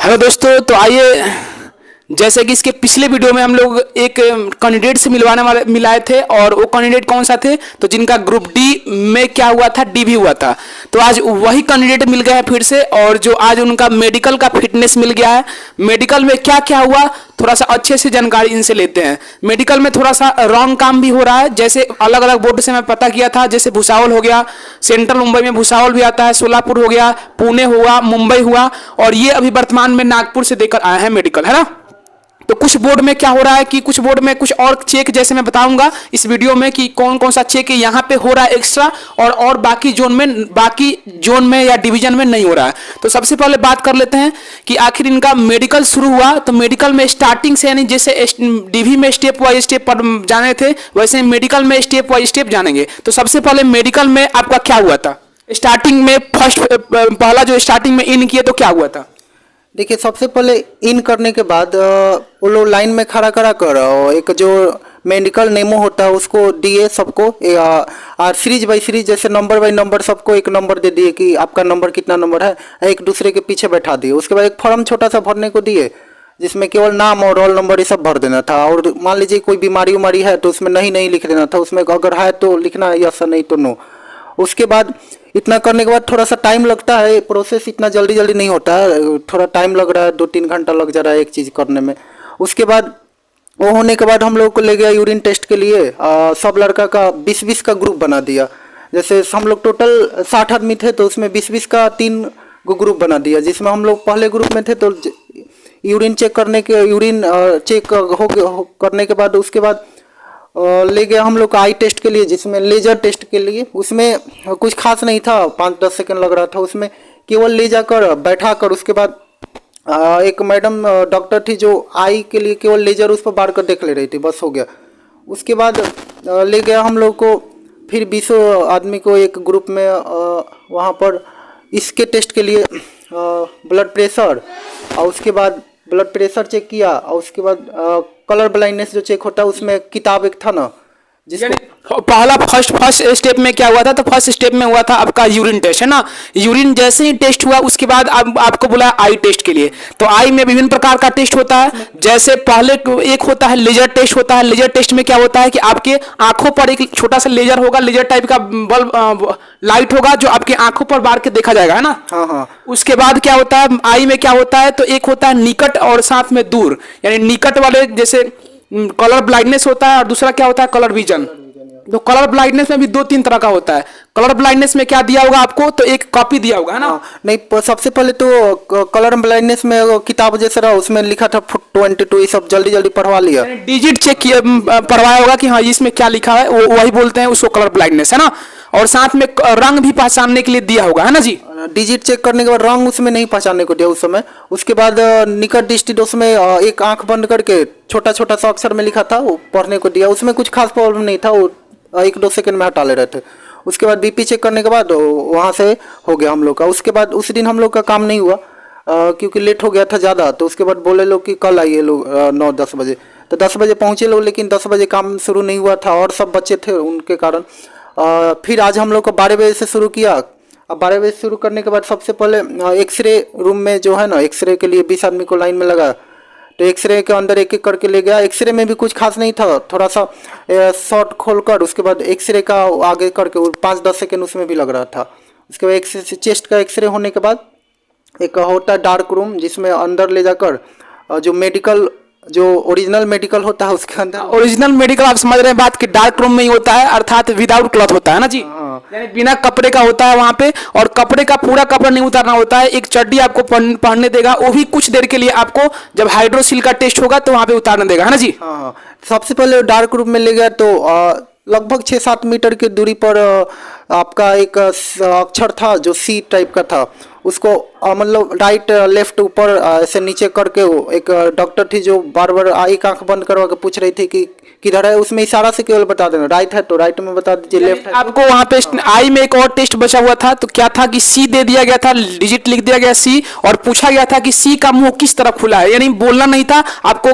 Hello दोस्तों, तो आइए जैसे कि इसके पिछले वीडियो में हम लोग एक कैंडिडेट से मिलाए थे और वो कैंडिडेट कौन सा थे, तो जिनका ग्रुप डी में क्या हुआ था, डी भी हुआ था। तो आज वही कैंडिडेट मिल गया है फिर से, और जो आज उनका मेडिकल का फिटनेस मिल गया है। मेडिकल में क्या क्या हुआ थोड़ा सा अच्छे से जानकारी इनसे लेते हैं। मेडिकल में थोड़ा सा रॉन्ग काम भी हो रहा है, जैसे अलग अलग बोर्ड से मैं पता किया था, जैसे भुसावल हो गया, सेंट्रल मुंबई में भुसावल भी आता है, सोलापुर हो गया, पुणे हुआ, मुंबई हुआ, और ये अभी वर्तमान में नागपुर से देकर आए हैं मेडिकल, है ना। तो कुछ बोर्ड में क्या हो रहा है कि कुछ बोर्ड में कुछ और चेक, जैसे मैं बताऊंगा इस वीडियो में कि कौन कौन सा चेक यहाँ पे हो रहा है एक्स्ट्रा, और बाकी जोन में या डिवीजन में नहीं हो रहा है। तो सबसे पहले बात कर लेते हैं कि आखिर इनका मेडिकल शुरू हुआ। तो मेडिकल में स्टार्टिंग से, यानी जैसे डीवी में स्टेप वाइज स्टेप पर जाने थे, वैसे मेडिकल में स्टेप वाइज स्टेप जानेंगे। तो सबसे पहले मेडिकल में आपका क्या हुआ था स्टार्टिंग में, पहला जो स्टार्टिंग में इन किए तो क्या हुआ था? देखिए, सबसे पहले इन करने के बाद वो लोग लाइन में खड़ा कर एक जो मेडिकल नेमो होता है उसको दिए सबको, और सीरीज बाई सीरीज जैसे नंबर बाई नंबर सबको एक नंबर दे दिए कि आपका नंबर कितना नंबर है, एक दूसरे के पीछे बैठा दिए। उसके बाद एक फॉर्म छोटा सा भरने को दिए जिसमें केवल नाम और रोल नंबर ये सब भर देना था। और मान लीजिए कोई बीमारी उमारी है तो उसमें नहीं लिख देना था, उसमें अगर है तो लिखना है यस, नहीं तो नो। उसके बाद इतना करने के बाद थोड़ा सा टाइम लगता है, प्रोसेस इतना जल्दी नहीं होता है, थोड़ा टाइम लग रहा है, 2-3 घंटा लग जा रहा है एक चीज़ करने में। उसके बाद वो होने के बाद हम लोग को ले गया यूरिन टेस्ट के लिए। सब लड़का का 20-20 का ग्रुप बना दिया। जैसे हम लोग टोटल 60 आदमी थे तो उसमें 20-20 का 3 ग्रुप बना दिया, जिसमें हम लोग पहले ग्रुप में थे तो यूरिन चेक करने के बाद उसके बाद ले गया हम लोग का आई टेस्ट के लिए, जिसमें लेजर टेस्ट के लिए। उसमें कुछ खास नहीं था, 5-10 सेकंड लग रहा था। उसमें केवल ले जाकर बैठा कर उसके बाद एक मैडम डॉक्टर थी जो आई के लिए केवल लेजर उस पर बार कर देख ले रही थी, बस हो गया। उसके बाद ले गया हम लोग को फिर 20 आदमी को एक ग्रुप में, वहाँ पर इसके टेस्ट के लिए ब्लड प्रेशर, और उसके बाद ब्लड प्रेशर चेक किया। और उसके बाद कलर ब्लाइंडनेस जो चेक होता है उसमें किताब एक था ना, जिसको पहला फर्स्ट स्टेप में क्या हुआ था, तो फर्स्ट स्टेप में हुआ था आपका यूरिन टेस्ट, है ना। यूरिन जैसे ही टेस्ट हुआ उसके बाद आपको बुलाया आई टेस्ट के लिए। तो आई में विभिन्न प्रकार का टेस्ट होता है, जैसे पहले एक होता है लेजर टेस्ट होता है। लेजर टेस्ट में क्या होता है कि आपके आंखों पर एक छोटा सा लेजर होगा, लेजर टाइप का बल्ब लाइट होगा जो आपके आंखों पर बार के देखा जाएगा, है ना। हाँ। उसके बाद क्या होता है आई में, क्या होता है तो एक होता है निकट और साथ में दूर, यानी निकट वाले जैसे कलर ब्लाइंडनेस होता है, और दूसरा क्या होता है कलर विजन। तो कलर ब्लाइंडनेस में भी 2-3 तरह का होता है। कलर ब्लाइंडनेस में क्या दिया होगा आपको, तो एक कॉपी दिया होगा, है ना। नहीं, सबसे पहले तो कलर ब्लाइंडनेस में किताब जैसे रहा उसमें लिखा था 22, ये सब जल्दी पढ़वा लिया। डिजिट चेक किया, पढ़वाया होगा कि हाँ इसमें क्या लिखा है, वो वही बोलते हैं उसको कलर ब्लाइंडनेस, है ना। और साथ में रंग भी पहचानने के लिए दिया होगा, है ना जी। डिजिट चेक करने के बाद रंग उसमें नहीं पहचानने को दिया उस समय। उसके बाद निकट दृष्टि उसमें एक आंख बंद करके छोटा सा अक्षर में लिखा था, वो पढ़ने को दिया। उसमें कुछ खास प्रॉब्लम नहीं था, वो 1-2 सेकंड में हटा ले रहे थे। उसके बाद बीपी चेक करने के बाद वहाँ से हो गया हम लोग का। उसके बाद उस दिन हम लोग का काम नहीं हुआ क्योंकि लेट हो गया था ज़्यादा। तो उसके बाद बोले लोग कि कल आइए लोग 9-10 बजे। तो 10 बजे पहुँचे लोग, लेकिन 10 बजे काम शुरू नहीं हुआ था और सब बच्चे थे उनके कारण। फिर आज हम लोग को 12 बजे से शुरू किया। अब 12 बजे शुरू करने के बाद सबसे पहले एक्सरे रूम में जो है ना, एक्सरे के लिए 20 आदमी को लाइन में लगा। तो एक्सरे के अंदर एक एक करके ले गया। एक्सरे में भी कुछ खास नहीं था, थोड़ा सा शॉर्ट खोलकर उसके बाद एक्सरे का आगे करके 5-10 सेकेंड उसमें भी लग रहा था। उसके बाद चेस्ट का एक्सरे होने के बाद एक होता है डार्क रूम, जिसमें अंदर ले जाकर जो मेडिकल, जो ओरिजिनल मेडिकल होता है उसके अंदर। ओरिजिनल मेडिकल आप समझ रहे हैं बात कि डार्क रूम में ही होता है, अर्थात विदाउट क्लॉथ होता है ना जी। यानी बिना कपड़े का होता है वहां पे, और कपड़े का पूरा कपड़ा नहीं उतारना होता है, एक चड्डी आपको पहनने देगा, वो भी कुछ देर के लिए। आपको जब हाइड्रोसिल का टेस्ट होगा तो वहां पे उतारने देगा, है ना जी। हाँ। सबसे पहले डार्क रूम में ले गया तो लगभग 6-7 मीटर की दूरी पर आपका एक अक्षर था जो सी टाइप का था, उसको मतलब राइट लेफ्ट ऊपर ऐसे नीचे करके वो एक डॉक्टर थी जो बार एक आंख बंद करवा के पूछ रही थी कि किधर है। उसमें इशारा से केवल बता देना, राइट है तो राइट में बता दीजिए, लेफ्ट है। आपको वहां पे आई में एक और टेस्ट बचा हुआ था, तो क्या था कि सी दे दिया गया था, डिजिट लिख दिया गया सी, और पूछा गया था कि सी का मुंह किस तरफ खुला है, यानी बोलना नहीं था आपको,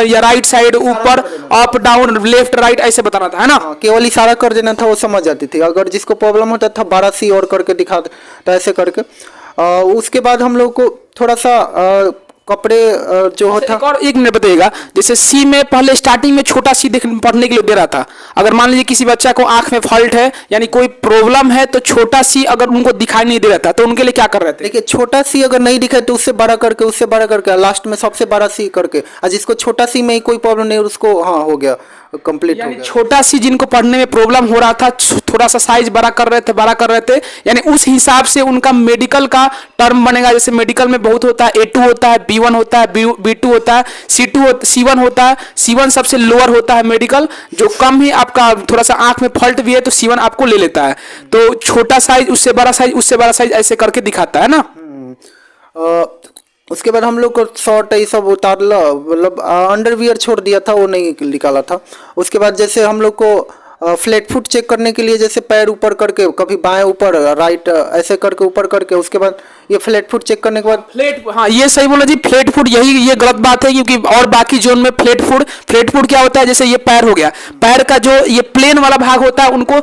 या राइट साइड, ऊपर, अप डाउन, लेफ्ट राइट ऐसे बताना था, है ना। केवल इशारा कर देना था, वो समझ जाती थी। अगर जिसको प्रॉब्लम होता था 12 सी और करके दिखा, तो ऐसे करके उसके बाद हम लोग को थोड़ा सा कपड़े जो होता एक और एक मिनट बताइएगा, जैसे सी में पहले स्टार्टिंग में छोटा सी पढ़ने के लिए दे रहा था। अगर मान लीजिए किसी बच्चा को आंख में फॉल्ट है यानी कोई प्रॉब्लम है तो छोटा सी अगर उनको दिखाई नहीं दे रहा था तो उनके लिए क्या कर रहे थे? देखिए छोटा सी अगर नहीं दिखाए तो उससे बड़ा करके लास्ट में सबसे बड़ा सी करके, और जिसको छोटा सी में ही कोई प्रॉब्लम नहीं उसको हाँ हो गया, कंप्लीट हो यानी गया। छोटा सी जिनको पढ़ने में प्रॉब्लम हो रहा था थोड़ा सा साइज बड़ा कर रहे थे यानी उस हिसाब से उनका मेडिकल का टर्म बनेगा। जैसे मेडिकल में बहुत होता है, A2 होता है, B1 होता है, B2 होता है, C1 होता है। C1 सबसे लोअर होता है मेडिकल, जो कम ही आपका थोड़ा सा आंख में फॉल्ट भी है तो C1 आपको ले लेता है। तो छोटा साइज उससे बड़ा साइज उससे बड़ा साइज ऐसे करके दिखाता है ना। उसके बाद हम लोग को शॉर्ट ये सब उतारला, मतलब अंडरवियर छोड़ दिया था, वो नहीं निकाला था। उसके बाद जैसे हम लोग को फ्लैट फुट चेक करने के लिए जैसे पैर ऊपर करके, कभी बाएं ऊपर राइट ऐसे करके ऊपर करके, उसके बाद ये फ्लैट फुट चेक करने के बाद फ्लैट, हाँ ये सही बोला जी, फ्लैट फुट ये गलत बात है क्योंकि और बाकी जोन में फ्लैट फुट क्या होता है, जैसे ये पैर हो गया, पैर का जो ये प्लेन वाला भाग होता है उनको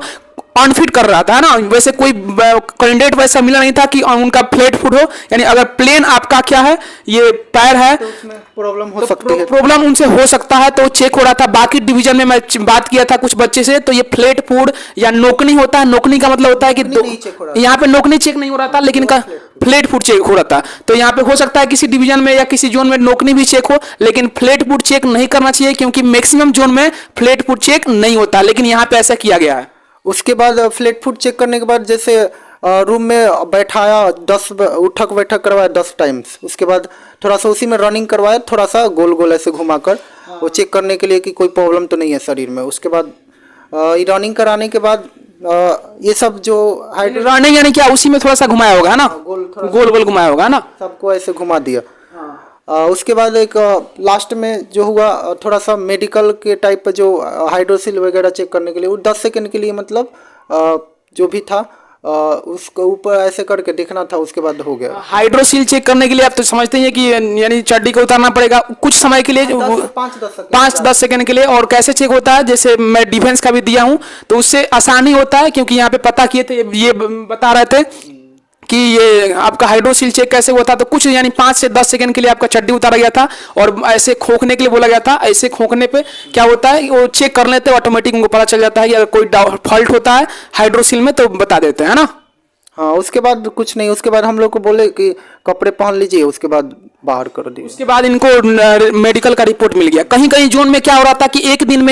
अनफिट कर रहा था ना। वैसे कोई कैंडिडेट वैसा मिला नहीं था कि उनका फ्लैट फुट हो, यानी अगर प्लेन आपका क्या है ये पैर है तो उसमें प्रॉब्लम हो सकती है, प्रॉब्लम उनसे हो सकता है तो चेक हो रहा था। बाकी डिवीजन में मैं बात किया था कुछ बच्चे से, तो ये फ्लैट फुट या नोकनी होता है, नोकनी का मतलब होता है कि यहाँ पे नोकनी चेक नहीं हो रहा था लेकिन का फ्लैट फुट चेक हो रहा था। तो यहाँ पे हो सकता है किसी डिवीजन में या किसी जोन में नोकनी भी चेक हो, लेकिन फ्लैट फुट चेक नहीं करना चाहिए क्योंकि मैक्सिमम जोन में फ्लैट फुट चेक नहीं होता, लेकिन यहाँ पे ऐसा किया गया है। उसके बाद फ्लैट फुट चेक करने के बाद जैसे रूम में बैठाया, 10 उठक बैठक करवाया 10 टाइम्स। उसके बाद थोड़ा सा उसी में रनिंग करवाया, थोड़ा सा गोल गोल ऐसे घुमाकर, वो चेक करने के लिए कि कोई प्रॉब्लम तो नहीं है शरीर में। उसके बाद रनिंग कराने के बाद ये सब जो रनिंग यानी क्या, उसी में थोड़ा सा घुमाया होगा ना, गोल गोल घुमाया होगा ना, सबको ऐसे घुमा दिया। उसके बाद एक लास्ट में जो हुआ थोड़ा सा मेडिकल के टाइप पर जो हाइड्रोसिल वगैरह चेक करने के लिए, वो 10 सेकंड के लिए मतलब जो भी था उसको ऊपर ऐसे करके देखना था। उसके बाद हो गया। हाइड्रोसिल चेक करने के लिए आप तो समझते हैं कि यानी चड्डी को उतारना पड़ेगा कुछ समय के लिए, 5-10 सेकंड के लिए। और कैसे चेक होता है, जैसे मैं डिफेंस का भी दिया हूं तो उससे आसानी होता है क्योंकि यहाँ पे पता किए थे, ये बता रहे थे कि ये आपका हाइड्रोसिल चेक कैसे हुआ था। तो कुछ यानी 5 से 10 सेकंड के लिए आपका चड्डी उतारा गया था और ऐसे खोखने के लिए बोला गया था। ऐसे खोखने पे क्या होता है, वो चेक कर लेते हैं, ऑटोमेटिक उनको पता चल जाता है कि अगर कोई फॉल्ट होता है हाइड्रोसिल में तो बता देते हैं ना। हाँ, उसके बाद कुछ नहीं, उसके बाद हम लोग को बोले कि कपड़े पहन लीजिए, उसके बाद बाहर कर दिए। उसके बाद इनको मेडिकल का रिपोर्ट मिल गया। कहीं कहीं जोन में क्या हो रहा था कि एक दिन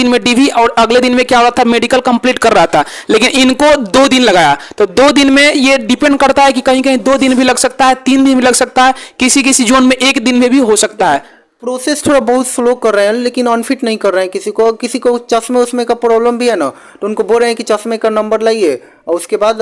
में डीवी और अगले दिन में क्या हो रहा था मेडिकल कंप्लीट कर रहा था, लेकिन इनको 2 दिन लगाया। तो 2 दिन में ये डिपेंड करता है कि कहीं कहीं 2 दिन भी लग सकता है, 3 दिन भी लग सकता है, किसी जोन में 1 दिन में भी हो सकता है। प्रोसेस थोड़ा बहुत स्लो कर रहे हैं लेकिन अनफिट नहीं कर रहे हैं किसी को चश्मे उसमें का प्रॉब्लम भी है ना, तो उनको बोल रहे हैं कि चश्मे का नंबर लाइए और उसके बाद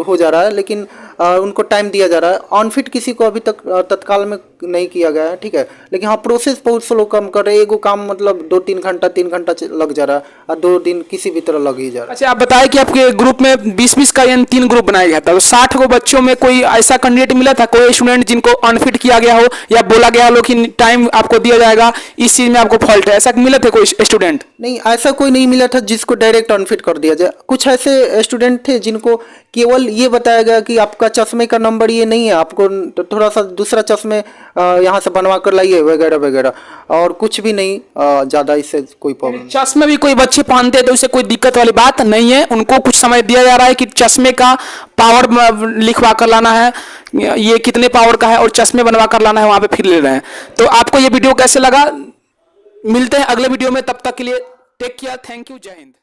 हो जा रहा है, लेकिन उनको टाइम दिया जा रहा है। अनफिट किसी को अभी तक तत्काल में नहीं किया गया है, ठीक है, लेकिन हाँ प्रोसेस बहुत स्लो कम कर रहे हैं। एगो काम मतलब 2-3 घंटा 3 घंटा लग जा रहा है और 2 दिन किसी भी तरह लग ही जा रहा है। अच्छा, आप बताएं कि आपके ग्रुप में 20-20 का यानी 3 ग्रुप बनाया गया था, तो 60 को बच्चों में कोई ऐसा कैंडिडेट मिला था, कोई स्टूडेंट जिनको अनफिट किया गया हो या बोला गया हो कि टाइम आपको दिया जाएगा, इस चीज में आपको फॉल्ट है, ऐसा मिले थे कोई स्टूडेंट? नहीं, ऐसा कोई नहीं मिला था जिसको डायरेक्ट अनफिट कर दिया जाए। कुछ ऐसे स्टूडेंट थे जिनको केवल ये बताया गया कि आपका चश्मे का नंबर ये नहीं है, आपको थोड़ा सा दूसरा चश्मे यहाँ से बनवा कर लाइए वगैरह वगैरह, और कुछ भी नहीं ज़्यादा इससे कोई प्रॉब्लम। चश्मे भी कोई बच्चे पहनते हैं तो उससे कोई दिक्कत वाली बात नहीं है। उनको कुछ समय दिया जा रहा है कि चश्मे का पावर लिखवा कर लाना है, ये कितने पावर का है, और चश्मे बनवा कर लाना है, वहाँ पे फिर ले रहे हैं। तो आपको ये वीडियो कैसे लगा, मिलते हैं अगले वीडियो में, तब तक के लिए टेक केयर, थैंक यू, जय हिंद।